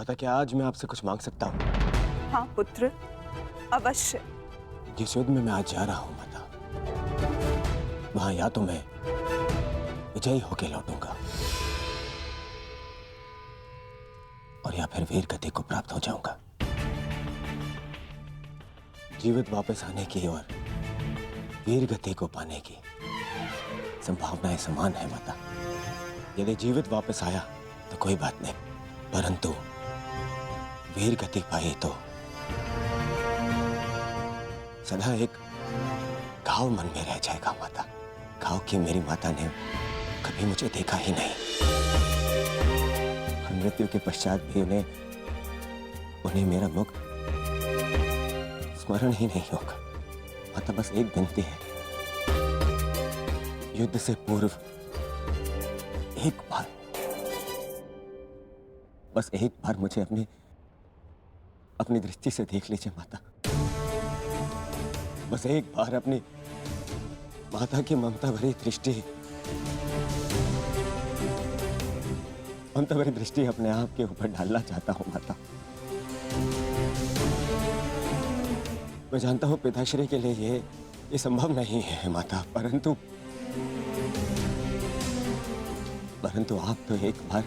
माता, क्या आज मैं आपसे कुछ मांग सकता हूँ? हाँ पुत्र, अवश्य। जिस युद्ध में मैं आज जा रहा हूँ माता, वहां या तो मैं विजयी होके लौटूंगा और या फिर वीर गति को प्राप्त हो जाऊंगा। जीवित वापस आने की और वीर गति को पाने की संभावनाएं समान है माता। यदि जीवित वापस आया तो कोई बात नहीं, परंतु वीर गति पाई तो सदा एक घाव मन में रह जाएगा माता। घाव की मेरी माता ने कभी मुझे देखा ही नहीं और मृत्यु के पश्चात भी उन्हें मेरा मुख स्मरण ही नहीं होगा माता। बस एक विनती है, युद्ध से पूर्व एक बार, बस एक बार मुझे अपनी दृष्टि से देख लीजिए माता। बस एक बार अपनी माता की ममता भरी दृष्टि अपने आप के ऊपर डालना चाहता हूं माता। मैं जानता हूं पिताश्री के लिए ये संभव नहीं है माता, परंतु आप तो एक बार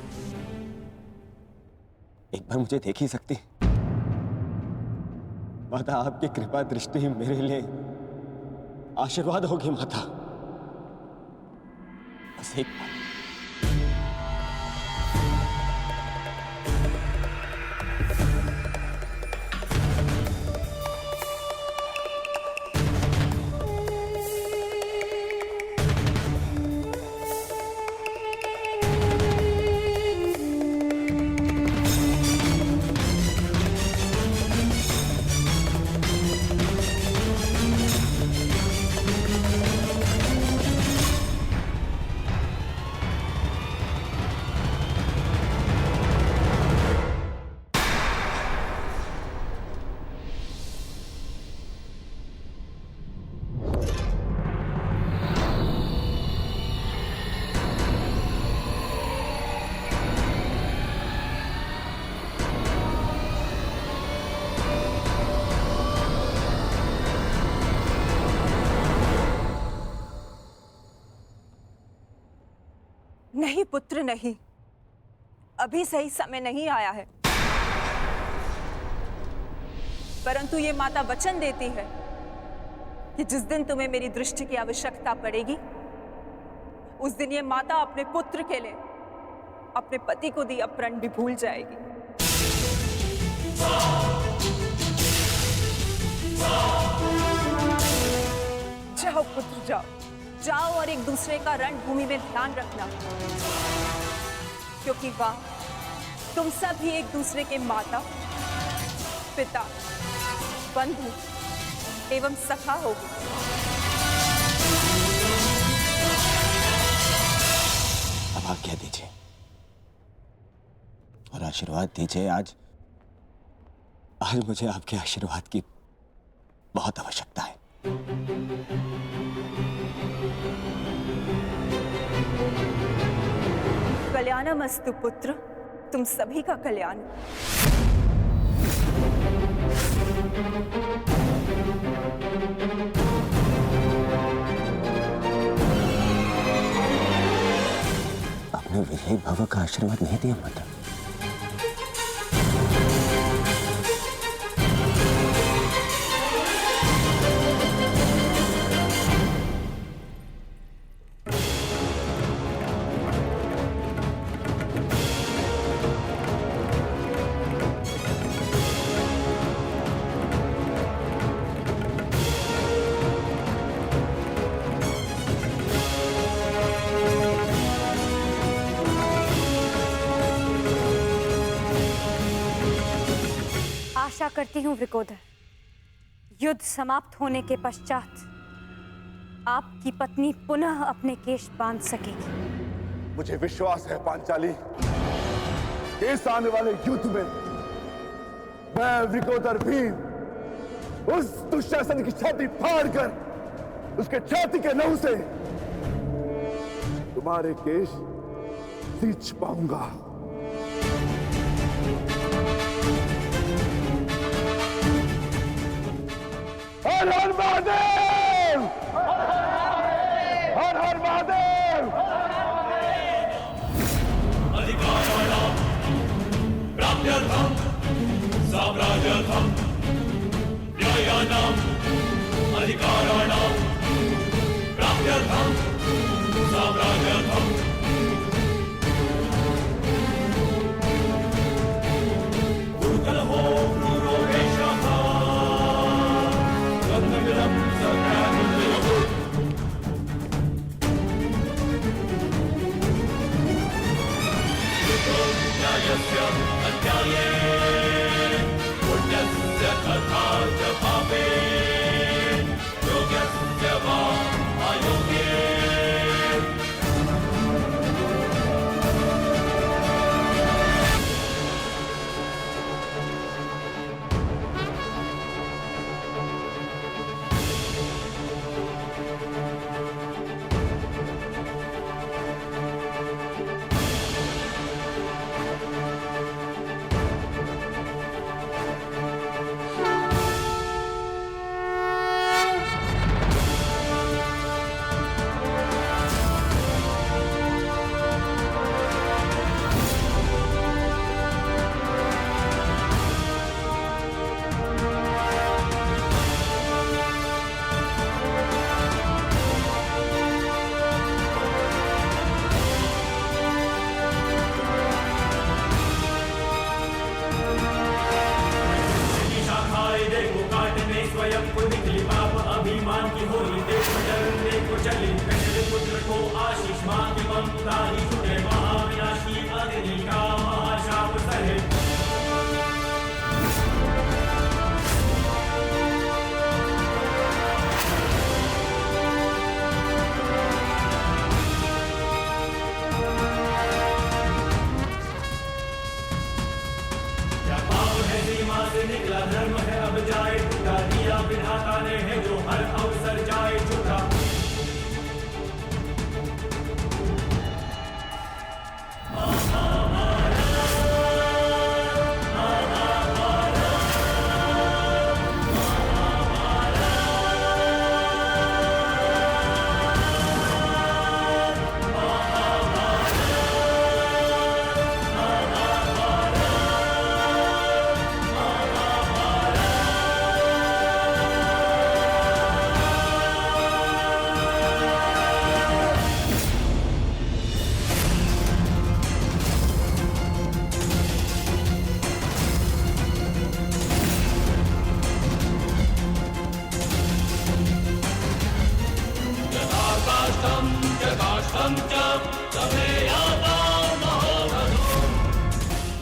मुझे देख ही सकती माता। आपकी कृपा दृष्टि मेरे लिए आशीर्वाद होगी माता। बस एक बार। नहीं पुत्र नहीं, अभी सही समय नहीं आया है। परंतु ये माता वचन देती है कि जिस दिन तुम्हें मेरी दृष्टि की आवश्यकता पड़ेगी, उस दिन ये माता अपने पुत्र के लिए अपने पति को दिया प्रण भी भूल जाएगी। जाओ पुत्र जाओ, जाओ और एक दूसरे का रणभूमि में ध्यान रखना, क्योंकि वहां तुम सब ही एक दूसरे के माता, पिता, बंधु एवं सखा होगी। अब आज्ञा दीजिए और आशीर्वाद दीजिए। आज मुझे आपके आशीर्वाद की बहुत आवश्यकता है। कल्याणमस्तु पुत्र, तुम सभी का कल्याण। आपने विजयी भव का आशीर्वाद नहीं दिया माता। आशा करती हूँ वृकोदर, युद्ध समाप्त होने के पश्चात आपकी पत्नी पुनः अपने केश बांध सकेगी। मुझे विश्वास है पांचाली, इस आने वाले युद्ध में मैं वृकोदर भीम उस दुशासन की छाती फाड़कर उसके छाती के नहु से तुम्हारे केश सींच पाऊंगा। हर हर महादेव, हर हर महादेव। अधिकाराणां प्राप्त्यर्थं साम्राज्यर्थं न्यायानां अधिकाराणां प्राप्त्यर्थं साम्राज्यर्थं गुरुकलहो क्रूरोपेशः रत्नविदं सत्याग्रहः न्यायस्य अन्याये पुण्यस्य तथा च पापे योग्यस्य वा अयोग्ये स्वयं को निकली पाप अभिमान की होली देखो डरने को चली पहले पुत्र को आशीष मां के ममता ही छुटे महाविनाशी अग्नि का महाशाप सहे क्या पाप है सीमा से निकला धर्म है अब जाए दिया विधाता ने है जो हर अवसर जाए झूठा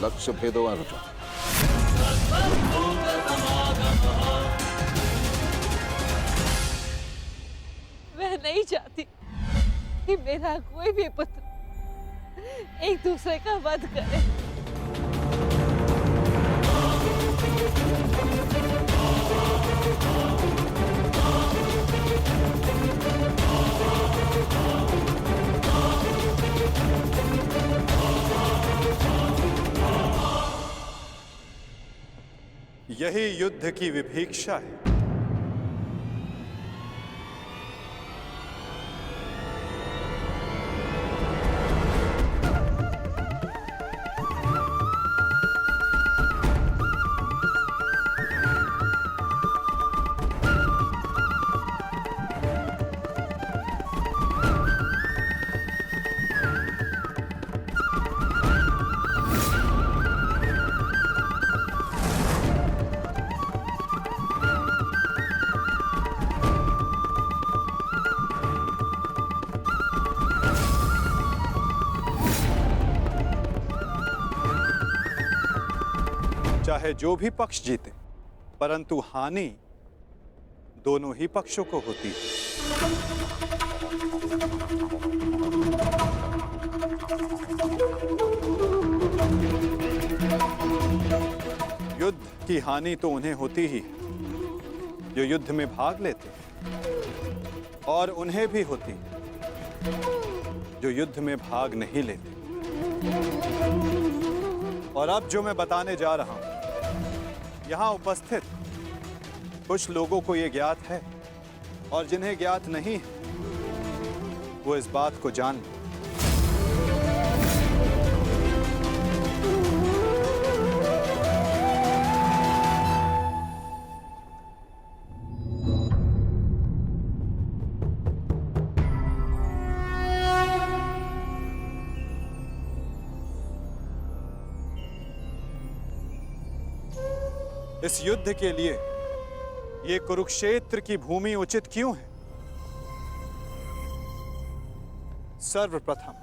लक्ष्य भेदवान था। मैं नहीं चाहती कि मेरा कोई भी पुत्र एक दूसरे का वध करे। यही युद्ध की विभीषा है। चाहे जो भी पक्ष जीते, परंतु हानि दोनों ही पक्षों को होती है। युद्ध की हानि तो उन्हें होती ही जो युद्ध में भाग लेते, और उन्हें भी होती जो युद्ध में भाग नहीं लेते। और अब जो मैं बताने जा रहा हूं, यहां उपस्थित कुछ लोगों को ये ज्ञात है और जिन्हें ज्ञात नहीं है वो इस बात को जान लें। इस युद्ध के लिए ये कुरुक्षेत्र की भूमि उचित क्यों है? सर्वप्रथम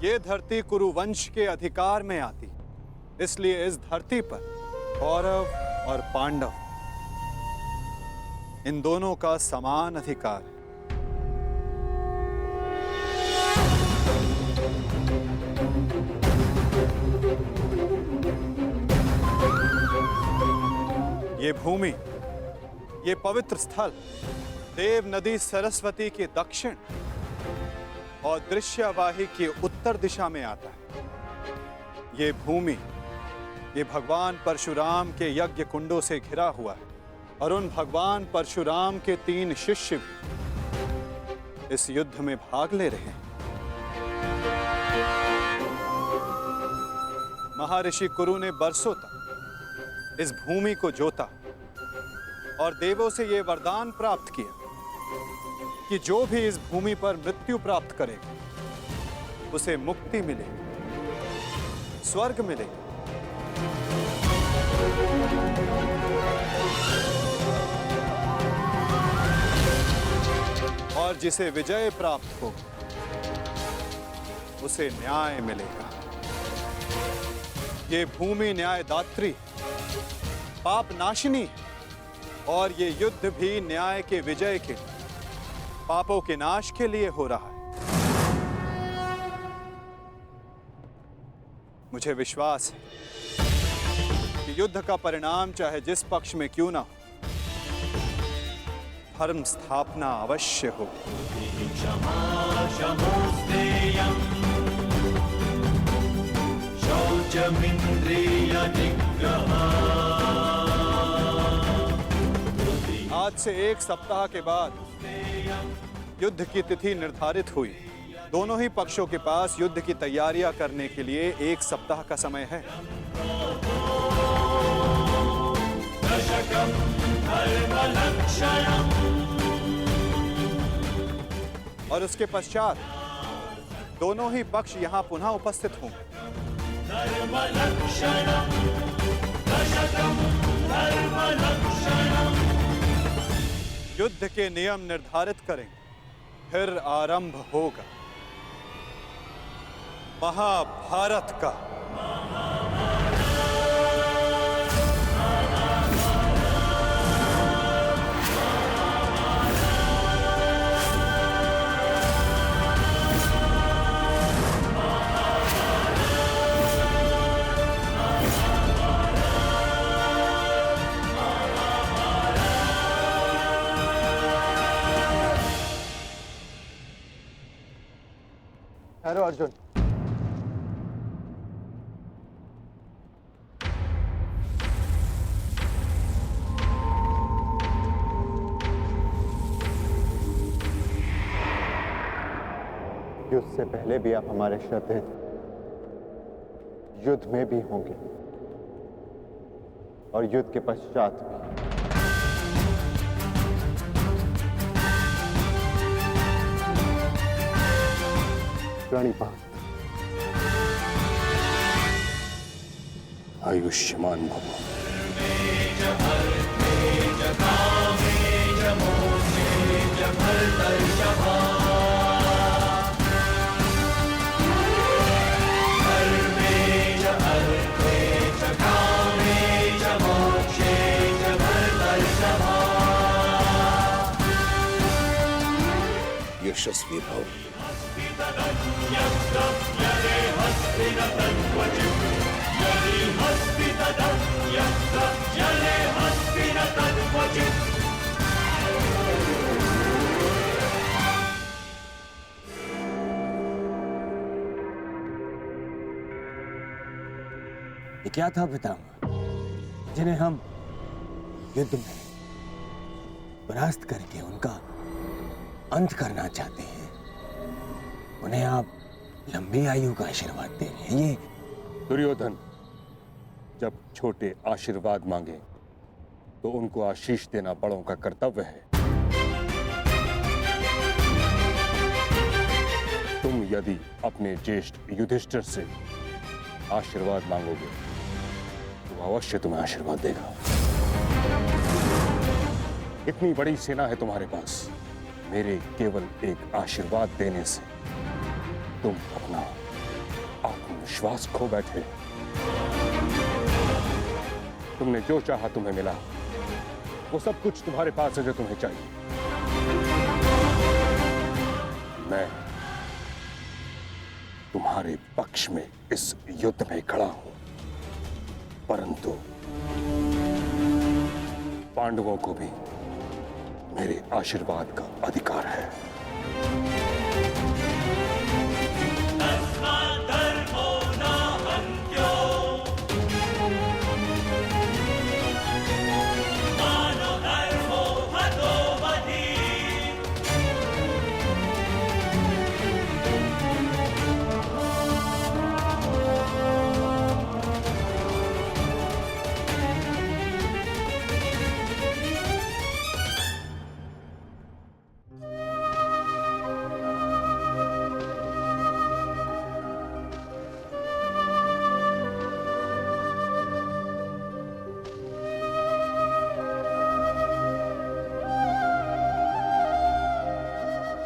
ये धरती कुरुवंश के अधिकार में आती, इसलिए इस धरती पर कौरव और पांडव इन दोनों का समान अधिकार है। ये भूमि, ये पवित्र स्थल देव नदी सरस्वती के दक्षिण और दृश्यवाही के उत्तर दिशा में आता है। ये भूमि, ये भगवान परशुराम के यज्ञ कुंडों से घिरा हुआ है और उन भगवान परशुराम के 3 शिष्य भी इस युद्ध में भाग ले रहे हैं। महर्षि कुरु ने बरसों तक इस भूमि को जोता और देवों से यह वरदान प्राप्त किया कि जो भी इस भूमि पर मृत्यु प्राप्त करेगा उसे मुक्ति मिलेगी, स्वर्ग मिलेगा। और जिसे विजय प्राप्त हो उसे न्याय मिलेगा। ये भूमि न्यायदात्री, पाप नाशिनी है और ये युद्ध भी न्याय के विजय के, पापों के नाश के लिए हो रहा है। मुझे विश्वास है कि युद्ध का परिणाम चाहे जिस पक्ष में क्यों ना हो, धर्म स्थापना अवश्य हो। आज से 1 सप्ताह के बाद युद्ध की तिथि निर्धारित हुई। दोनों ही पक्षों के पास युद्ध की तैयारियां करने के लिए 1 सप्ताह का समय है। और उसके पश्चात दोनों ही पक्ष यहां पुनः उपस्थित होंगे। युद्ध के नियम निर्धारित करेंगे, फिर आरंभ होगा महाभारत का। हेलो अर्जुन, युद्ध से पहले भी आप हमारे श्रद्धेय थे, युद्ध में भी होंगे और युद्ध के पश्चात भी। प्रणिपात। आयुष्मान भव। यशस्वी भव। ये क्या था पितामह? जिन्हें हम युद्ध में परास्त करके उनका अंत करना चाहते हैं, उन्हें आप लंबी आयु का आशीर्वाद दे रहे हैं। ये दुर्योधन जब छोटे आशीर्वाद मांगे तो उनको आशीष देना बड़ों का कर्तव्य है। तुम यदि अपने ज्येष्ठ युधिष्ठिर से आशीर्वाद मांगोगे तो अवश्य तुम्हें आशीर्वाद देगा। इतनी बड़ी सेना है तुम्हारे पास, मेरे केवल एक आशीर्वाद देने से तुम अपना आत्मविश्वास खो बैठे। तुमने जो चाहा तुम्हें मिला, वो सब कुछ तुम्हारे पास है जो तुम्हें चाहिए। मैं तुम्हारे पक्ष में इस युद्ध में खड़ा हूं, परंतु पांडवों को भी मेरे आशीर्वाद का अधिकार है।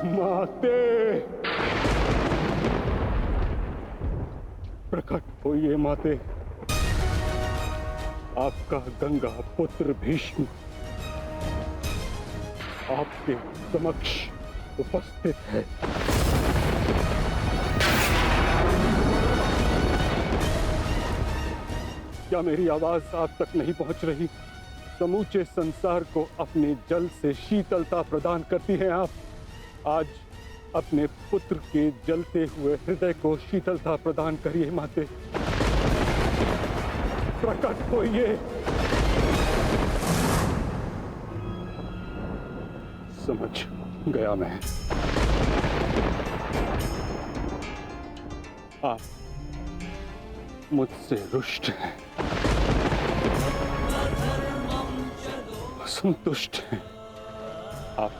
माते, प्रकट होइए माते। आपका गंगा पुत्र भीष्म आपके समक्ष उपस्थित है। क्या मेरी आवाज आप तक नहीं पहुंच रही? समूचे संसार को अपने जल से शीतलता प्रदान करती हैं आप। आज अपने पुत्र के जलते हुए हृदय को शीतलता प्रदान करिए माते। प्रकट होइए। समझ गया मैं। आप मुझसे रुष्ट हैं, असंतुष्ट हैं। आप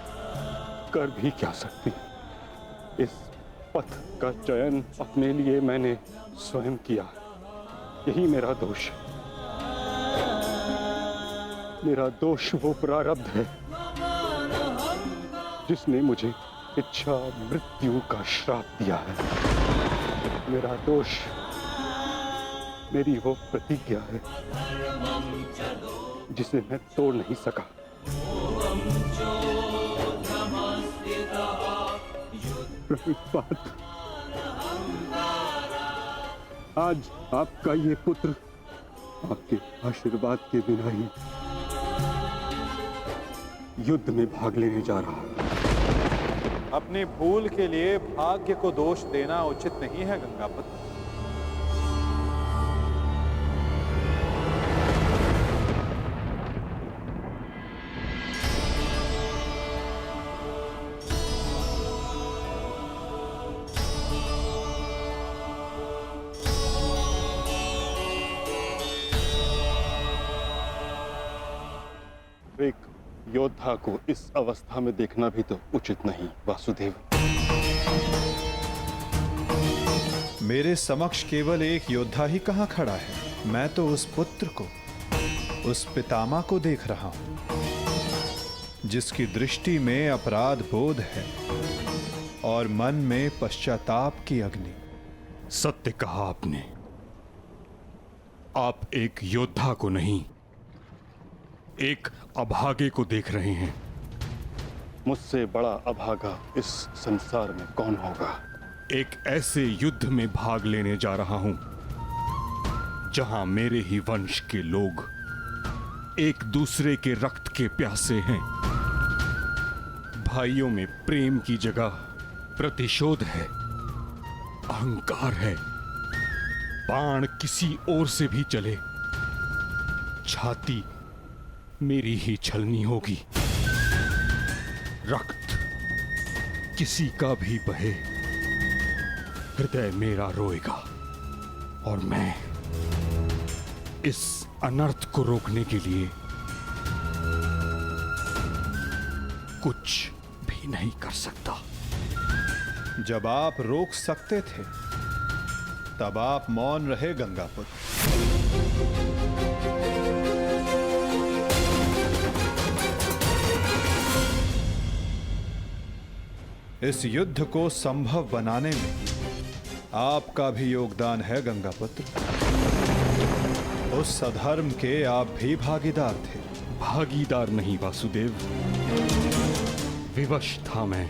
कर भी क्या सकती? इस पथ का चयन अपने लिए मैंने स्वयं किया। यही मेरा दोष है। मेरा दोष वो प्रारब्ध है जिसने मुझे इच्छा मृत्यु का श्राप दिया है। मेरा दोष मेरी वो प्रतिज्ञा है जिसे मैं तोड़ नहीं सका। आज आपका ये पुत्र आपके आशीर्वाद के बिना ही युद्ध में भाग लेने जा रहा है। अपनी भूल के लिए भाग्य को दोष देना उचित नहीं है गंगापत। एक योद्धा को इस अवस्था में देखना भी तो उचित नहीं वासुदेव। मेरे समक्ष केवल एक योद्धा ही कहां खड़ा है। मैं तो उस पुत्र को, उस पितामह को देख रहा हूं जिसकी दृष्टि में अपराध बोध है और मन में पश्चाताप की अग्नि। सत्य कहा आपने। आप एक योद्धा को नहीं, एक अभागे को देख रहे हैं। मुझसे बड़ा अभागा इस संसार में कौन होगा? एक ऐसे युद्ध में भाग लेने जा रहा हूं जहां मेरे ही वंश के लोग एक दूसरे के रक्त के प्यासे हैं। भाइयों में प्रेम की जगह प्रतिशोध है, अहंकार है। बाण किसी ओर से भी चले, छाती मेरी ही छलनी होगी। रक्त किसी का भी बहे, हृदय मेरा रोएगा और मैं इस अनर्थ को रोकने के लिए कुछ भी नहीं कर सकता। जब आप रोक सकते थे तब आप मौन रहे गंगापुत्र। इस युद्ध को संभव बनाने में आपका भी योगदान है गंगापुत्र। उस अधर्म के आप भी भागीदार थे। भागीदार नहीं वासुदेव, विवश था मैं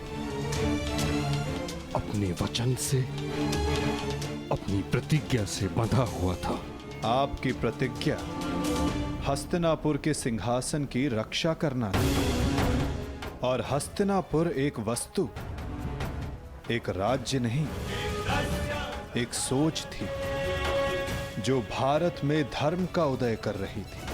अपने वचन से, अपनी प्रतिज्ञा से बंधा हुआ था। आपकी प्रतिज्ञा हस्तिनापुर के सिंहासन की रक्षा करना थी और हस्तिनापुर एक वस्तु, एक राज्य नहीं, एक सोच थी जो भारत में धर्म का उदय कर रही थी।